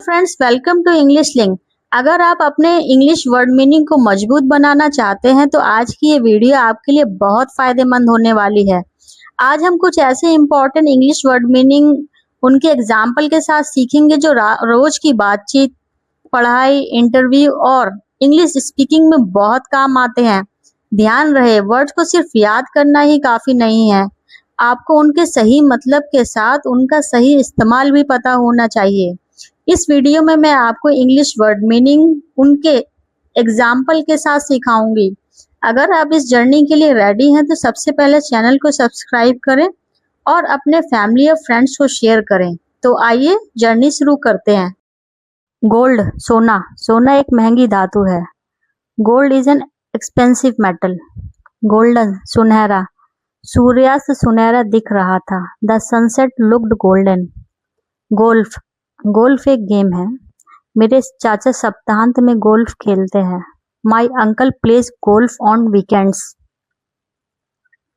Friends, welcome to English link. अगर आप अपने इंग्लिश वर्ड मीनिंग को मजबूत बनाना चाहते हैं तो आज की ये वीडियो आपके लिए बहुत फायदेमंद होने वाली है। आज हम कुछ ऐसे इंपॉर्टेंट इंग्लिश वर्ड मीनिंग उनके एग्जाम्पल के साथ सीखेंगे जो रोज की बातचीत, पढ़ाई, इंटरव्यू और इंग्लिश स्पीकिंग में बहुत काम आते हैं। ध्यान रहे, वर्ड्स को सिर्फ याद करना ही काफी नहीं है, आपको उनके सही मतलब के साथ उनका सही इस्तेमाल भी पता होना चाहिए। इस वीडियो में मैं आपको इंग्लिश वर्ड मीनिंग उनके एग्जाम्पल के साथ सिखाऊंगी। अगर आप इस जर्नी के लिए रेडी हैं तो सबसे पहले चैनल को सब्सक्राइब करें और अपने फैमिली और फ्रेंड्स को शेयर करें। तो आइए जर्नी शुरू करते हैं। गोल्ड, सोना। सोना एक महंगी धातु है। Gold is an expensive metal. Golden, सुनहरा। सूर्यास्त सुनहरा दिख रहा था। The sunset looked golden. Golf. Golf एक गेम है। मेरे चाचा सप्ताहांत में गोल्फ खेलते हैं। My uncle plays golf on weekends.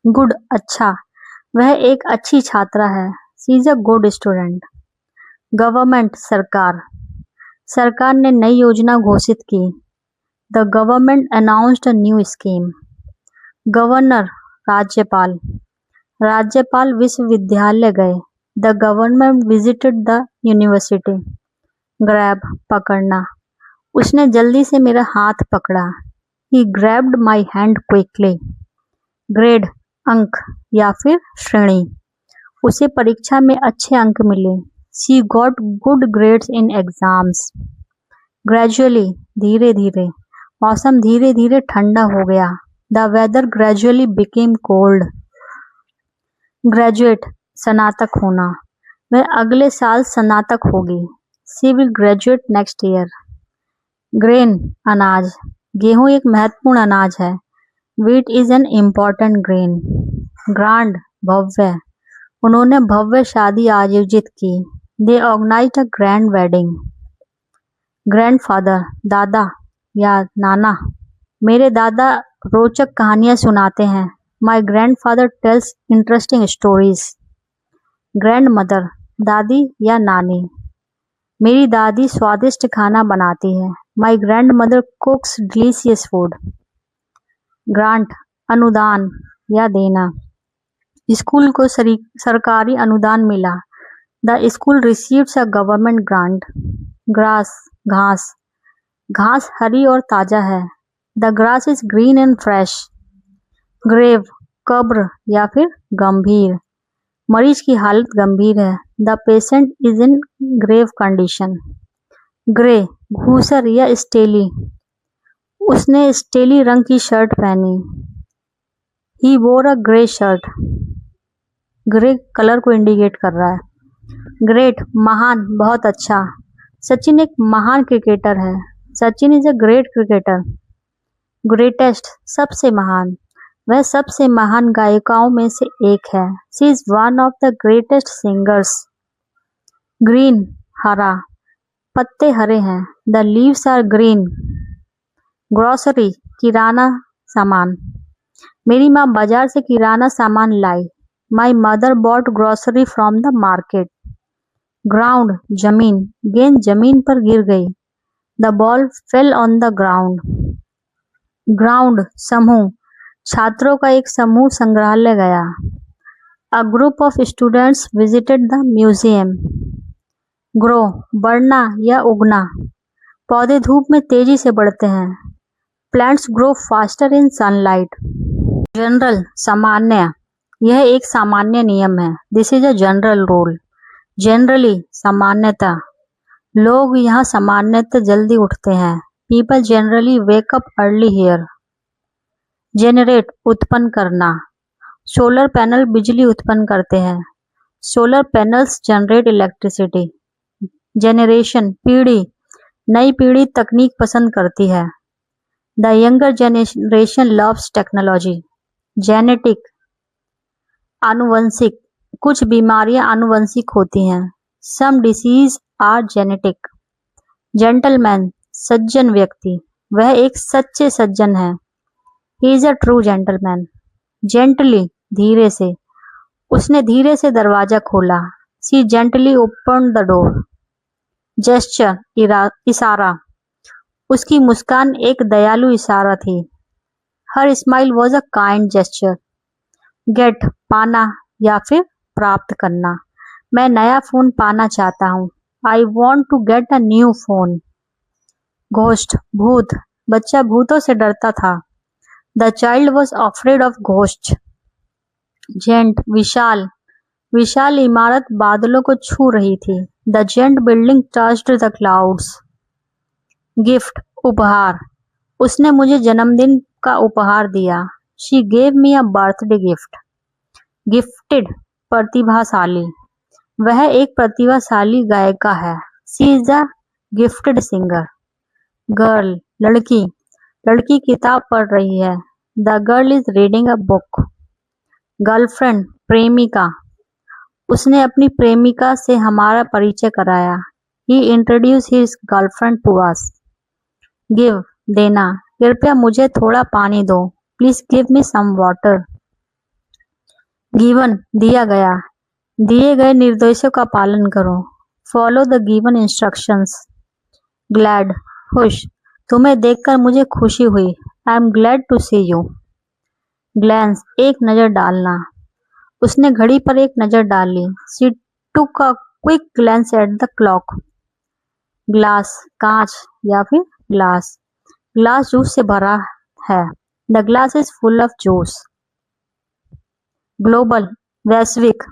Good, अच्छा। वह एक अच्छी छात्रा है। She is a good student. Government, सरकार। सरकार ने नई योजना घोषित की। The government announced a new scheme. Governor, राज्यपाल। राज्यपाल विश्वविद्यालय गए। The government visited the university. Grab, पकड़ना। उसने जल्दी से मेरा हाथ पकड़ा। He grabbed my hand quickly. Grade, अंक या फिर श्रेणी। उसे परीक्षा में अच्छे अंक मिले। She got good grades in exams. Gradually, धीरे धीरे। मौसम धीरे धीरे ठंडा हो गया। The weather gradually became cold. Graduate, स्नातक होना। वह अगले साल स्नातक होगी। She will graduate next year. Grain, अनाज। गेहूं एक महत्वपूर्ण अनाज है। Wheat is an important grain. Grand, भव्य। उन्होंने भव्य शादी आयोजित की। They organised a grand wedding. Grandfather, दादा या नाना। मेरे दादा रोचक कहानियां सुनाते हैं। My grandfather tells interesting stories. Grandmother, दादी या नानी। मेरी दादी स्वादिष्ट खाना बनाती है। My grandmother cooks delicious food. Grant, अनुदान या देना। स्कूल को सरकारी अनुदान मिला। The school receives a government grant. Grass, घास। घास हरी और ताजा है। The grass is green and fresh. Grave, कब्र या फिर गंभीर। मरीज की हालत गंभीर है। The patient is in grave condition. Grey, धूसर या स्टेली। उसने स्टेली रंग की शर्ट पहनी। ही वोर अ ग्रे शर्ट। ग्रे कलर को इंडिकेट कर रहा है। ग्रेट, महान, बहुत अच्छा। सचिन एक महान क्रिकेटर है। Sachin is a great cricketer. Greatest, सबसे महान। वह सबसे महान गायिकाओं में से एक है। She is one of the greatest singers. Green, हरा। पत्ते हरे हैं। The leaves are green. Grocery, किराना सामान। मेरी माँ बाजार से किराना सामान लाई। My mother bought grocery from the market. Ground, जमीन। गेंद जमीन पर गिर गई। The ball fell on the ground. Ground, समूह। छात्रों का एक समूह संग्रहालय गया। A group of students visited the museum. Grow, बढ़ना या उगना। पौधे धूप में तेजी से बढ़ते हैं। Plants grow faster in sunlight. General, सामान्य। यह एक सामान्य नियम है। This is a general rule. Generally, सामान्यतः। लोग यहाँ सामान्यतः जल्दी उठते हैं। People generally wake up early here. Generate, उत्पन्न करना। सोलर पैनल बिजली उत्पन्न करते हैं। Solar panels generate electricity. Generation, पीढ़ी। नई पीढ़ी तकनीक पसंद करती है। The younger generation loves technology. Genetic, आनुवंशिक। कुछ बीमारियां आनुवंशिक होती हैं। सम डिसीज आर जेनेटिक। जेंटलमैन, सज्जन व्यक्ति। वह एक सच्चे सज्जन है। He is a true gentleman. Gently, धीरे से। उसने धीरे से दरवाजा खोला। She gently opened the door. Gesture इशारा। उसकी मुस्कान एक दयालु इशारा थी। Her smile was a kind gesture. Get पाना या फिर प्राप्त करना। मैं नया फोन पाना चाहता हूँ। I want to get a new phone. Ghost भूत। बच्चा भूतों से डरता था। The child was afraid of ghost. Giant विशाल। विशाल इमारत बादलों को छू रही थी। The giant building touched the clouds. Gift उपहार। उसने मुझे जन्मदिन का उपहार दिया। She gave me a birthday gift. Gifted प्रतिभाशाली। वह एक प्रतिभाशाली गायिका है। She is a gifted singer. Girl लड़की। लड़की किताब पढ़ रही है। The girl is reading a book. Girlfriend प्रेमिका। उसने अपनी प्रेमिका से हमारा परिचय कराया। He introduce his girlfriend to us. Give देना। कृपया मुझे थोड़ा पानी दो। Please give me some water. Given दिया गया। दिए गए निर्देशों का पालन करो। Follow the given instructions. Glad खुश। तुम्हें देखकर मुझे खुशी हुई। I am glad to see you. Glance एक नजर डालना। उसने घड़ी पर एक नजर डाली। She took a quick glance at the clock. Glass कांच या फिर ग्लास। ग्लास जूस से भरा है। The glass is full of juice. Global वैश्विक।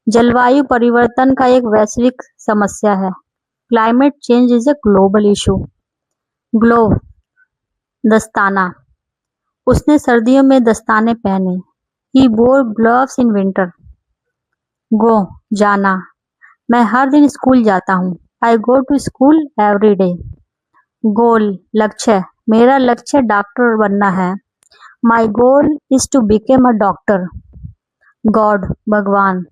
जलवायु परिवर्तन का एक वैश्विक समस्या है। Climate change is a global issue. Glove दस्ताना। उसने सर्दियों में दस्ताने पहने। ही वोर ग्लव्स इन विंटर। गो जाना। मैं हर दिन स्कूल जाता हूँ। I go to school every day. Goal लक्ष्य। मेरा लक्ष्य डॉक्टर बनना है। My goal is to become a doctor. God भगवान।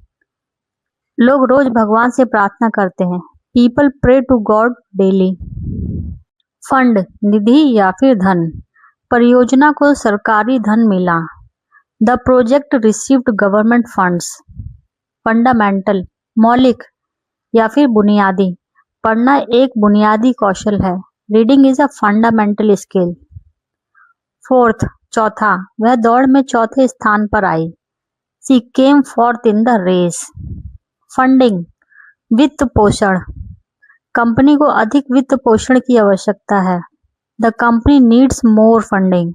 लोग रोज भगवान से प्रार्थना करते हैं। People pray to god daily. Fund निधि या फिर धन। परियोजना को सरकारी धन मिला। The project received government funds. Fundamental मौलिक या फिर बुनियादी। पढ़ना एक बुनियादी कौशल है। Reading is a fundamental skill. Fourth चौथा। वह दौड़ में चौथे स्थान पर आई। She came fourth in the race. Funding वित्त पोषण। कंपनी को अधिक वित्त पोषण की आवश्यकता है। The company needs more funding.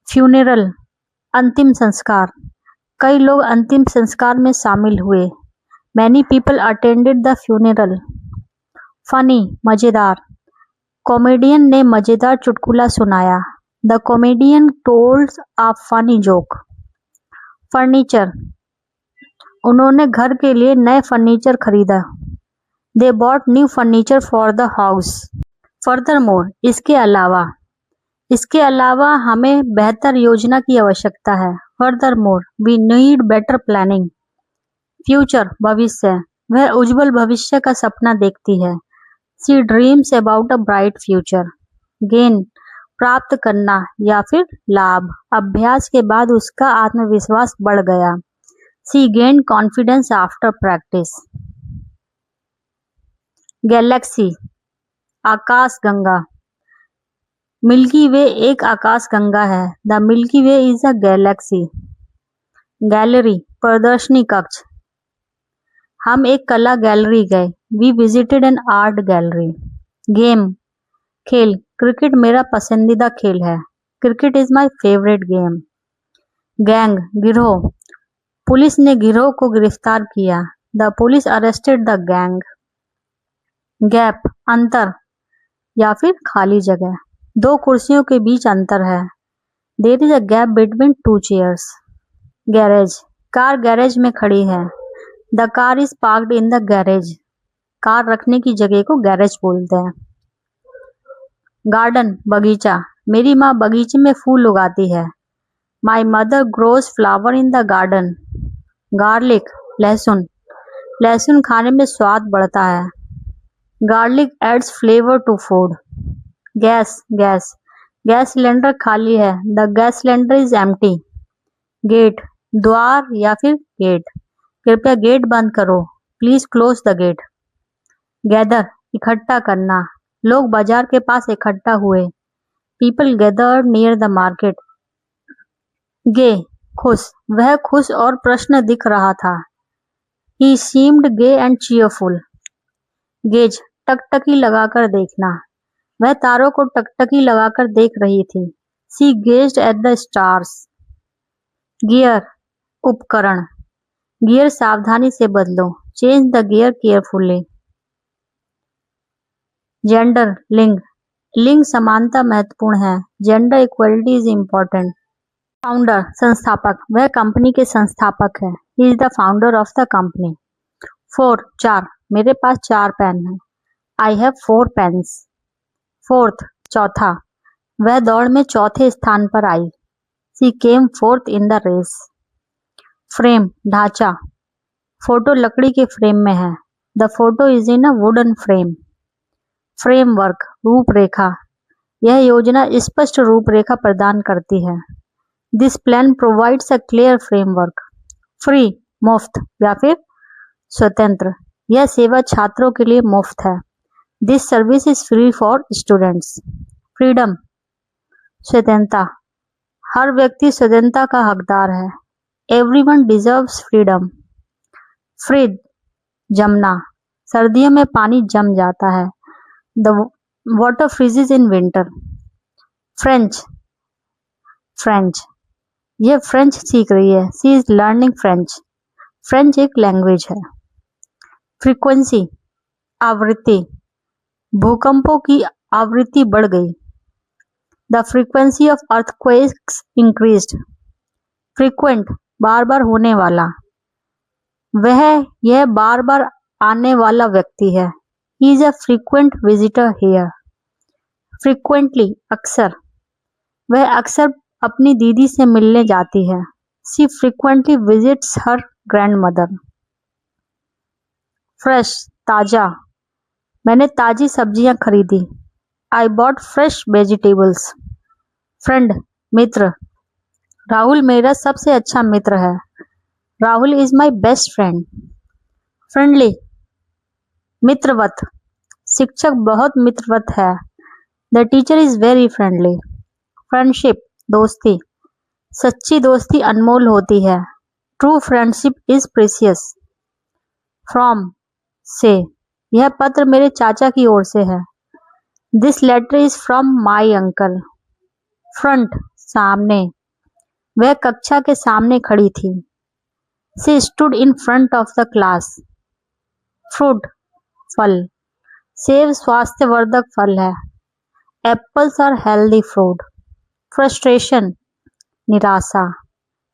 Funeral अंतिम संस्कार। कई लोग अंतिम संस्कार में शामिल हुए। Many people attended the funeral. Funny मजेदार। कॉमेडियन ने मजेदार चुटकुला सुनाया। The comedian told a funny joke. Furniture. उन्होंने घर के लिए नए फर्नीचर खरीदा। They bought new furniture for the house. Furthermore इसके अलावा हमें बेहतर योजना की आवश्यकता है। Furthermore we need better planning. Future भविष्य। वह उज्जवल भविष्य का सपना देखती है। She dreams about a bright future. Gain प्राप्त करना या फिर लाभ। अभ्यास के बाद उसका आत्मविश्वास बढ़ गया। She gain confidence after practice. Galaxy आकाश गंगा। मिल्की वे एक आकाश गंगा है। The Milky Way is a galaxy. Gallery प्रदर्शनी कक्ष। हम एक कला गैलरी गए। We visited an art gallery. Game खेल। क्रिकेट मेरा पसंदीदा खेल है। Cricket is my favourite game. Gang गिरोह। पुलिस ने गिरोह को गिरफ्तार किया। The police arrested the gang. Gap अंतर या फिर खाली जगह। दो कुर्सियों के बीच अंतर है। There is a gap between two chairs. Garage car garage में खड़ी है। The car is parked in the garage. Car रखने की जगह को गैरेज बोलते हैं। गार्डन बगीचा। मेरी माँ बगीचे में फूल उगाती है। My mother grows flower in the garden. Garlic लहसुन। लहसुन खाने में स्वाद बढ़ता है। Garlic adds flavour to food. Gas gas cylinder खाली है। The gas cylinder is empty. Gate द्वार या फिर गेट। कृपया गेट बंद करो। Please close the gate. Gather इकट्ठा करना, लोग बाजार के पास इकट्ठा हुए। People gathered near the market. Gay खुश, वह खुश और प्रसन्न दिख रहा था। ही seemed gay and cheerful. Gaze टकटकी लगाकर देखना, वह तारों को टकटकी लगाकर देख रही थी। She gazed at the stars. Gear उपकरण, गियर सावधानी से बदलो, change the gear carefully. Gender लिंग, लिंग समानता महत्वपूर्ण है। Gender equality is important. Founder संस्थापक, वह कंपनी के संस्थापक है। He is the founder of the company. 4 4, मेरे पास 4 पेन हैं। I have 4 pens. फोर्थ चौथा, वह दौड़ में चौथे स्थान पर आई। She came fourth in the race. Frame ढांचा, फोटो लकड़ी के फ्रेम में है। The photo is in a wooden frame. Framework रूपरेखा, यह योजना स्पष्ट रूपरेखा प्रदान करती है। This plan provides a clear framework. Free मुफ्त या फिर स्वतंत्र, यह सेवा छात्रों के लिए मुफ्त है। This service is free for students. Freedom स्वतंत्रता, हर व्यक्ति स्वतंत्रता का हकदार है। Everyone deserves freedom. फ्रीज जमना, सर्दियों में पानी जम जाता है। The water freezes in winter. French French, यह फ्रेंच सीख रही है। She is learning French. French एक लैंग्वेज है। फ्रीक्वेंसी आवृत्ति, भूकंपों की आवृत्ति बढ़ गई। The frequency of earthquakes increased. Frequent बार बार होने वाला, यह बार बार आने वाला व्यक्ति है। He is a frequent visitor here. Frequently अक्सर, वह अक्सर अपनी दीदी से मिलने जाती है। She frequently visits her grandmother. Fresh ताजा, मैंने ताजी सब्जियां खरीदी। I bought fresh vegetables. Friend मित्र, राहुल मेरा सबसे अच्छा मित्र है। Rahul is my best friend. Friendly मित्रवत, शिक्षक बहुत मित्रवत है। The teacher is very friendly. Friendship दोस्ती, सच्ची दोस्ती अनमोल होती है। True friendship is precious. From से, यह पत्र मेरे चाचा की ओर से है। This letter is from my uncle. Front सामने, वह कक्षा के सामने खड़ी थी। She stood in front of the class. Fruit फल, सेब स्वास्थ्यवर्धक फल है। Apples are healthy fruit. Frustration निराशा,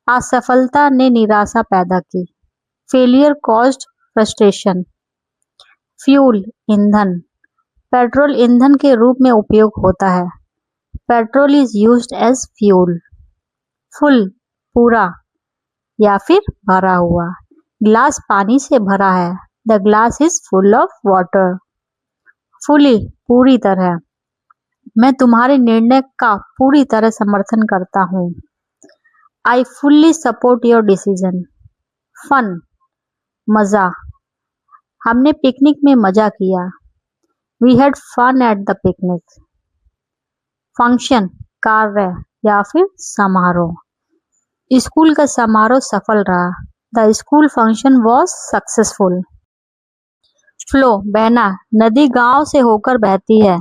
असफलता ने निराशा पैदा की। Failure caused frustration. फ्यूल ईंधन, पेट्रोल ईंधन के रूप में उपयोग होता है। Petrol is used as fuel. Full पूरा या फिर भरा हुआ, ग्लास पानी से भरा है। The glass is full of water. Fully पूरी तरह, मैं तुम्हारे निर्णय का पूरी तरह समर्थन करता हूँ। I fully support your decision. Fun मजा, हमने पिकनिक में मजा किया। We had fun at the picnic. Function कार्य या फिर समारोह, स्कूल का समारोह सफल रहा। The school function was successful. Flow बहना, नदी गांव से होकर बहती है।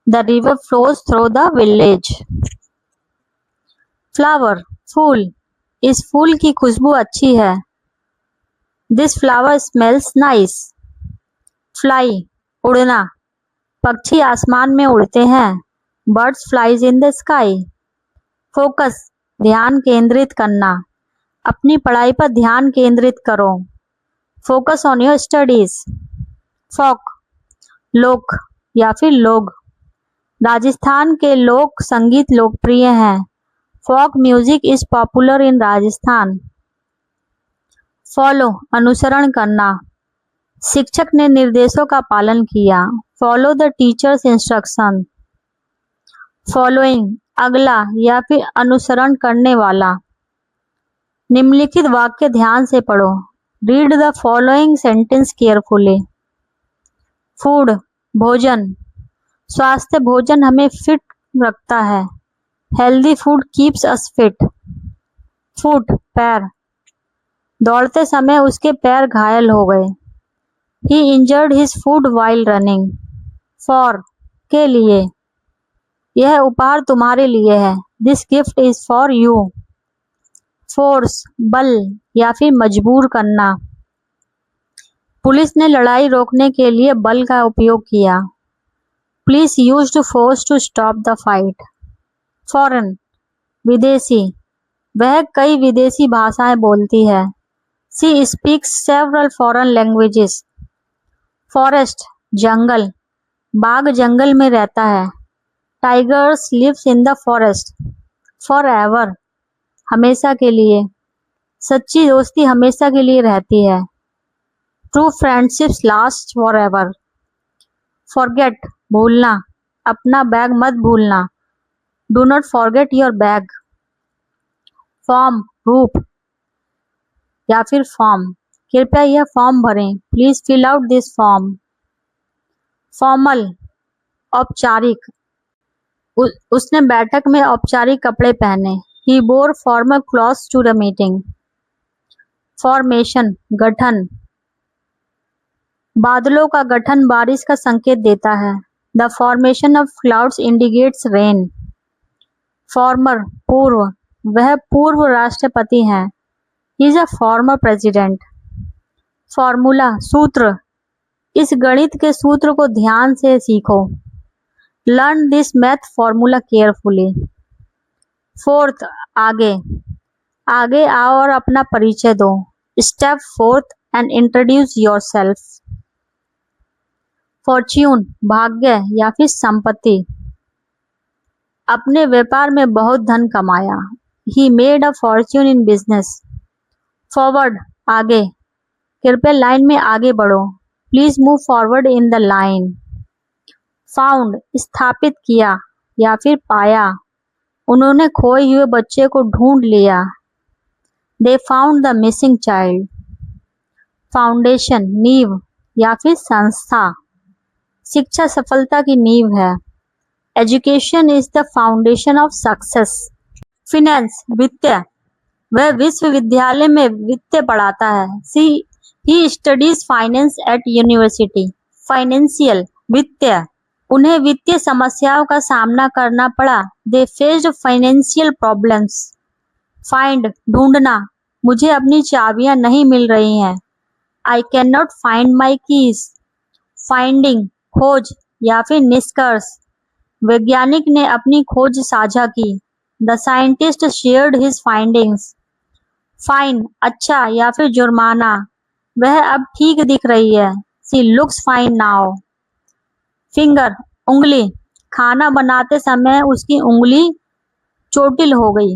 The river flows through the village. Flower फूल, इस फूल की खुशबू अच्छी है। This flower smells nice. Fly उड़ना, पक्षी आसमान में उड़ते हैं। Birds flies in the sky. Focus ध्यान केंद्रित करना, अपनी पढ़ाई पर ध्यान केंद्रित करो। Focus on your studies. Folk लोक या फिर लोग, राजस्थान के लोक संगीत लोकप्रिय हैं। Folk music is popular in Rajasthan. Follow अनुसरण करना, शिक्षक ने निर्देशों का पालन किया। Follow the teacher's instruction. Following अगला या फिर अनुसरण करने वाला, निम्नलिखित वाक्य ध्यान से पढ़ो। Read the following sentence carefully. Food भोजन, स्वास्थ्य भोजन हमें फिट रखता है। Healthy food keeps us fit. Foot पैर, दौड़ते समय उसके पैर घायल हो गए। He injured his foot while running. For के लिए, यह उपहार तुम्हारे लिए है। This gift is for you. Force बल या फिर मजबूर करना, पुलिस ने लड़ाई रोकने के लिए बल का उपयोग किया। Police used force to stop the fight. Foreign विदेशी, वह कई विदेशी भाषाएं बोलती है। She speaks several foreign languages. Forest जंगल, बाघ जंगल में रहता है। Tigers lives in the forest. Forever, हमेशा के लिए, सच्ची दोस्ती हमेशा के लिए रहती है। True friendships last forever. Forget भूलना, अपना बैग मत भूलना। Do not forget your bag. Form रूप या फिर फॉर्म, कृपया यह फॉर्म भरें। Please fill out this form. Formal औपचारिक, उसने बैठक में औपचारिक कपड़े पहने। He bore formal clothes to the meeting. Formation गठन, बादलों का गठन बारिश का संकेत देता है। The formation of clouds indicates rain. Former पूर्व, वह पूर्व राष्ट्रपति हैं। ही is a former president. Formula सूत्र, इस गणित के सूत्र को ध्यान से सीखो। Learn this math formula carefully. Fourth आगे, आगे आओ और अपना परिचय दो। Step fourth and introduce yourself. Fortune भाग्य या फिर संपत्ति, अपने व्यापार में बहुत धन कमाया। He made a Fortune in business. Forward आगे, कृपया लाइन में आगे बढ़ो। Please move forward in the line. Found स्थापित किया या फिर पाया, उन्होंने खोए हुए बच्चे को ढूंढ लिया। They found the missing child. Foundation नींव या फिर संस्था, शिक्षा सफलता की नींव है। Education is the foundation of success. Finance वित्तीय, वह विश्वविद्यालय में वित्त पढ़ाता है। He studies finance at university. Financial वित्तीय, उन्हें वित्तीय समस्याओं का सामना करना पड़ा। They faced financial problems. Find ढूंढना, मुझे अपनी चाबियां नहीं मिल रही हैं। I can not find my keys. Finding खोज या फिर निष्कर्ष, वैज्ञानिक ने अपनी खोज साझा की। The scientist shared his findings. Fine अच्छा या फिर जुर्माना, वह अब ठीक दिख रही है। She looks fine now. Finger उंगली, खाना बनाते समय उसकी उंगली चोटिल हो गई।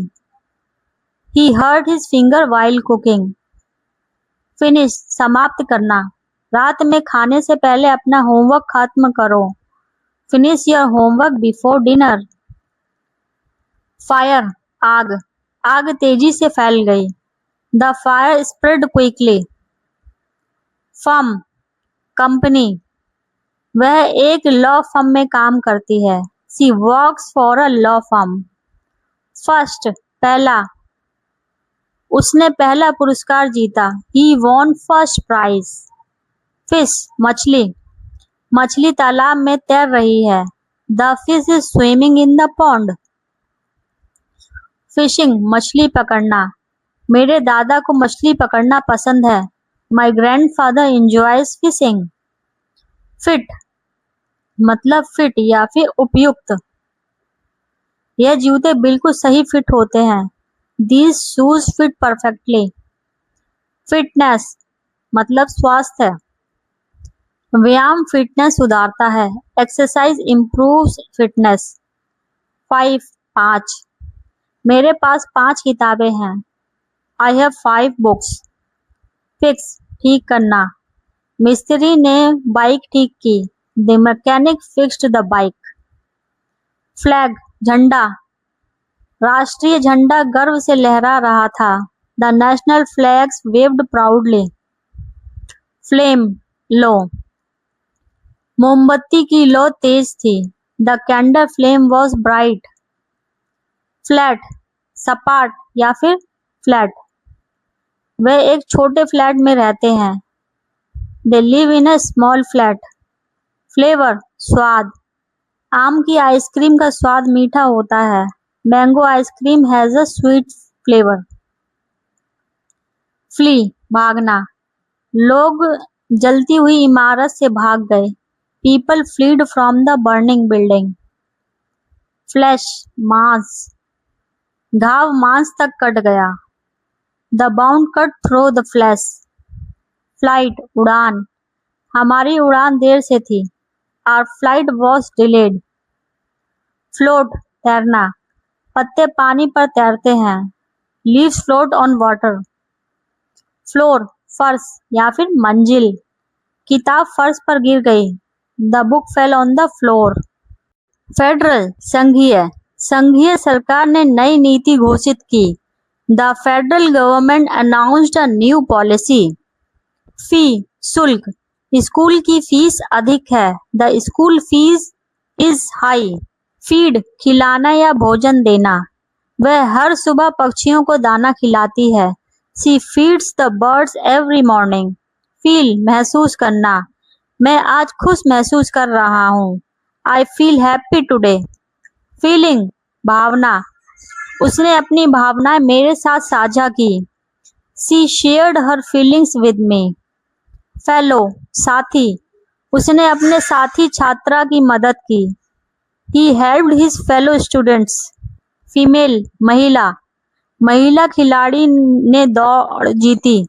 He hurt his finger while cooking. Finish समाप्त करना, रात में खाने से पहले अपना होमवर्क खत्म करो। Finish your homework before dinner. Fire आग, आग तेजी से फैल गई। The fire spread quickly. Firm company, वह एक लॉ फर्म में काम करती है। She works for a law firm. First पहला, उसने पहला पुरस्कार जीता। He won first prize. Fish मछली, मछली तालाब में तैर रही है। The fish is swimming in the pond. Fishing मछली पकड़ना, मेरे दादा को मछली पकड़ना पसंद है। माई ग्रैंडफादर एंजॉयज फिशिंग। फिट मतलब फिट या फिर उपयुक्त, यह जूते बिल्कुल सही फिट होते हैं। These shoes fit perfectly. Fitness मतलब स्वास्थ्य, व्यायाम फिटनेस सुधारता है। Exercise improves fitness. 5 मेरे पास 5 किताबें हैं। I have 5 books. फिक्स ठीक करना, मिस्त्री ने बाइक ठीक की। The mechanic fixed the bike. Flag झंडा, राष्ट्रीय झंडा गर्व से लहरा रहा था। The national flags waived proudly. Flame low, मोमबत्ती की लौ तेज थी। The candle flame was bright. Flat, सपाट या फिर फ्लैट। वे एक छोटे फ्लैट में रहते हैं। They live in a small flat. Flavour, स्वाद। आम की आइसक्रीम का स्वाद मीठा होता है। Mango ice cream has a sweet flavour. Flee, भागना। लोग जलती हुई इमारत से भाग गए। People fled from the burning building. Flesh, मांस। घाव मांस तक कट गया। The bound cut through the flesh. Flight, उड़ान। हमारी उड़ान देर से थी। Our flight was delayed. Float, तैरना। पत्ते पानी पर तैरते हैं। Leaves float on water. Floor, फर्श या फिर मंजिल। किताब फर्श पर गिर गई। The book fell on the floor. Federal, संघीय। संघीय सरकार ने नई नीति घोषित की। The federal government announced a new policy. Fee, शुल्क। स्कूल की फीस अधिक है। The school fees is high. Feed, खिलाना या भोजन देना। वह हर सुबह पक्षियों को दाना खिलाती है। She feeds the birds every morning. Feel, महसूस करना। मैं आज खुश महसूस कर रहा हूँ। I feel happy today. Feeling, भावना। उसने अपनी भावनाएं मेरे साथ साझा की। She shared her feelings with me. Fellow, साथी। उसने अपने साथी छात्रा की मदद की। He helped his fellow students. Female, महिला। महिला खिलाड़ी ने दौड़ जीती।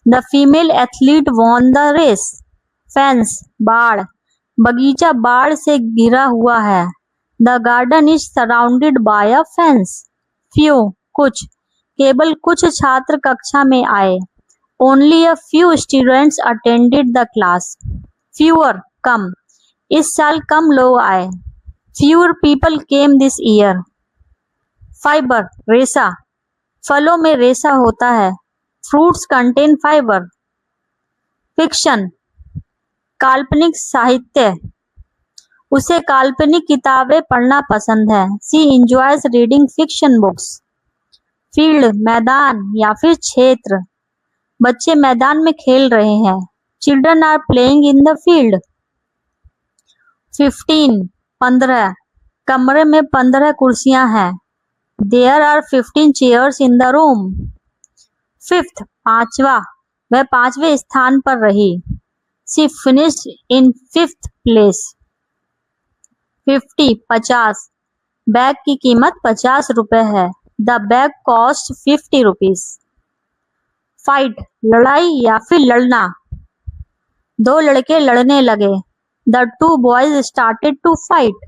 The female athlete won the race. Fence, बाड़। बगीचा बाड़ से घिरा हुआ है। The garden is surrounded by a fence. Few, कुछ। केवल कुछ छात्र कक्षा में आए। Only a few students attended the class. Fewer, कम। इस साल कम लोग आए। Fewer people came this year. Fibre, रेशा। फलों में रेशा होता है। Fruits contain fibre. फिक्शन, काल्पनिक साहित्य। उसे काल्पनिक किताबें पढ़ना पसंद है। She enjoys reading fiction books. Field, मैदान या फिर क्षेत्र। बच्चे मैदान में खेल रहे हैं। Children are playing in the field. 15, 15। कमरे में 15 कुर्सियां हैं। There are 15 chairs in the room. Fifth, पांचवा। वह 5वें स्थान पर रही। She finished in 5th place. 50, 50। Bag की कीमत 50 रुपए है। The bag cost 50 rupees. Fight, लड़ाई या फिर लड़ना। दो लड़के लड़ने लगे। The two boys started to fight.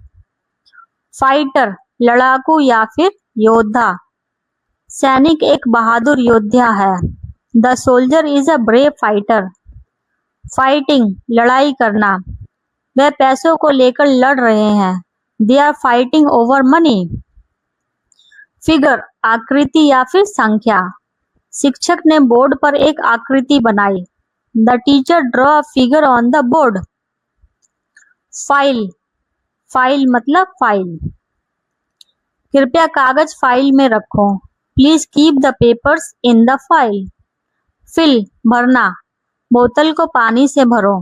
Fighter, लड़ाकू या फिर योद्धा। सैनिक एक बहादुर योद्धा है। The soldier is a brave fighter. Fighting, लड़ाई करना। वे पैसों को लेकर लड़ रहे हैं। They are fighting over money. Figure, आकृति या फिर संख्या। शिक्षक ने बोर्ड पर एक आकृति बनाई। The teacher draw a figure on the board. File, file मतलब फाइल। कृपया कागज फाइल में रखो। Please keep the papers in the file. Fill, भरना। बोतल को पानी से भरो।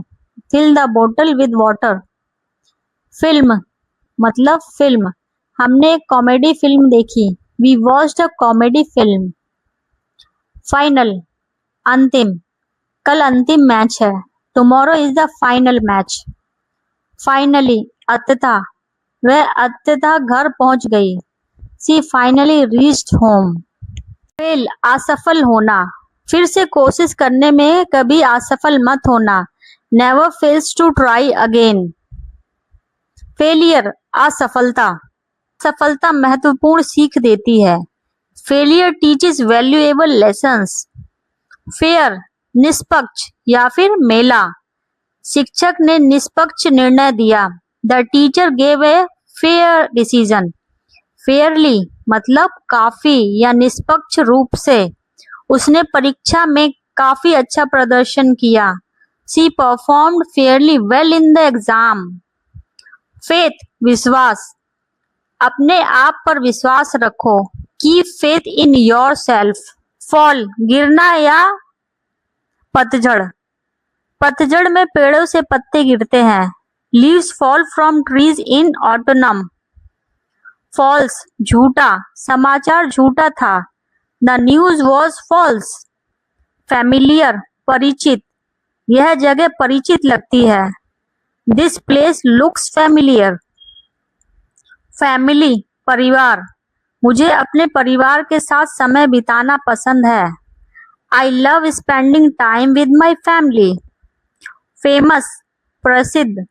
फिल द बोतल विद वाटर। फिल्म मतलब फिल्म। हमने एक कॉमेडी फिल्म देखी। We watched a comedy film. Final, अंतिम। कल अंतिम मैच है। Tomorrow is the final match. Finally, अंततः। वह अंततः घर पहुंच गई। She finally reached home. Fail, असफल होना। फिर से कोशिश करने में कभी असफल मत होना। Never fails to try again. Failure, असफलता। सफलता महत्वपूर्ण सीख देती है। Failure teaches valuable lessons. Fair, निष्पक्ष या फिर मेला। शिक्षक ने निष्पक्ष निर्णय दिया। The teacher gave a fair decision. Fairly मतलब काफी या निष्पक्ष रूप से। उसने परीक्षा में काफी अच्छा प्रदर्शन किया। She performed fairly well in the exam. Faith, विश्वास, अपने आप पर विश्वास रखो. Keep faith in yourself. Fall, गिरना या पतझड़, पतझड़ में पेड़ों से पत्ते गिरते हैं. Leaves fall from trees in autumn. False, झूठा, समाचार झूठा था. The news was false. Familiar, परिचित, यह जगह परिचित लगती है. This place looks familiar. Family, परिवार, मुझे अपने परिवार के साथ समय बिताना पसंद है. I love spending time with my family. Famous, प्रसिद्ध,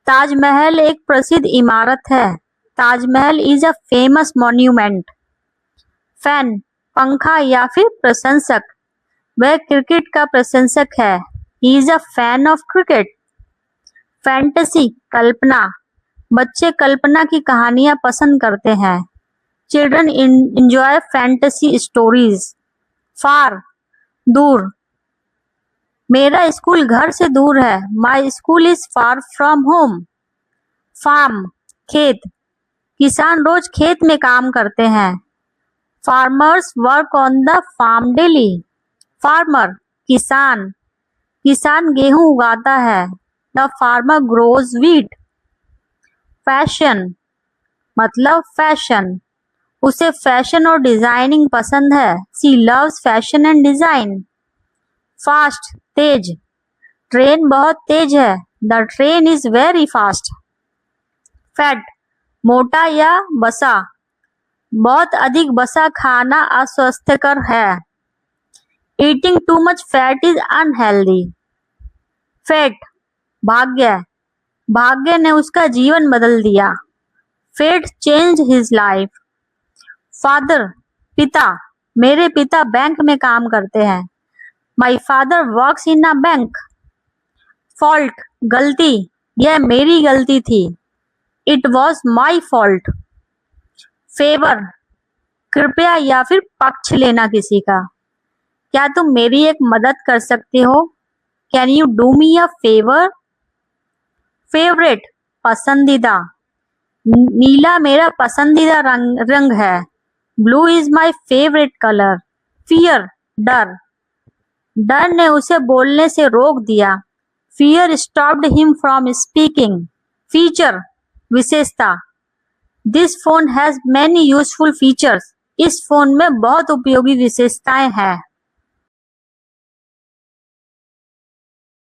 ताजमहल एक प्रसिद्ध इमारत है. Taj Mahal is a famous monument. Fan, पंखा या फिर प्रशंसक, वह क्रिकेट का प्रशंसक है. He is a fan of cricket. Fantasy, कल्पना, बच्चे कल्पना की कहानियां पसंद करते हैं. Children enjoy fantasy stories. Far, दूर, मेरा स्कूल घर से दूर है. My school is far from home. Farm, खेत, किसान रोज खेत में काम करते हैं. Farmers work on the farm daily. Farmer, किसान, किसान गेहूं उगाता है. The farmer grows wheat. Fashion, मतलब फैशन, उसे फैशन और डिजाइनिंग पसंद है. She loves fashion and design. Fast, Tej, train बहुत तेज है. The train is very fast. Fat, मोटा या बसा, बहुत अधिक बसा खाना अस्वास्थ्यकर है. Eating too much fat is unhealthy. Fate, भाग्य, भाग्य ने उसका जीवन बदल दिया. Fate changed his life. Father, पिता, मेरे पिता बैंक में काम करते हैं. My father works in a bank. Fault, गलती, यह मेरी गलती थी. It was my fault. Favor, कृपया या फिर पक्ष लेना किसी का. क्या तुम मेरी एक मदद कर सकते हो? Can you do me a favor? Favorite, पसंदीदा, नीला मेरा पसंदीदा रंग है. Blue is my favorite color. Fear, डर, डर ने उसे बोलने से रोक दिया. Fear stopped him from speaking. Feature, विशेषता, This phone has many useful features. इस फोन में बहुत उपयोगी विशेषताएं हैं.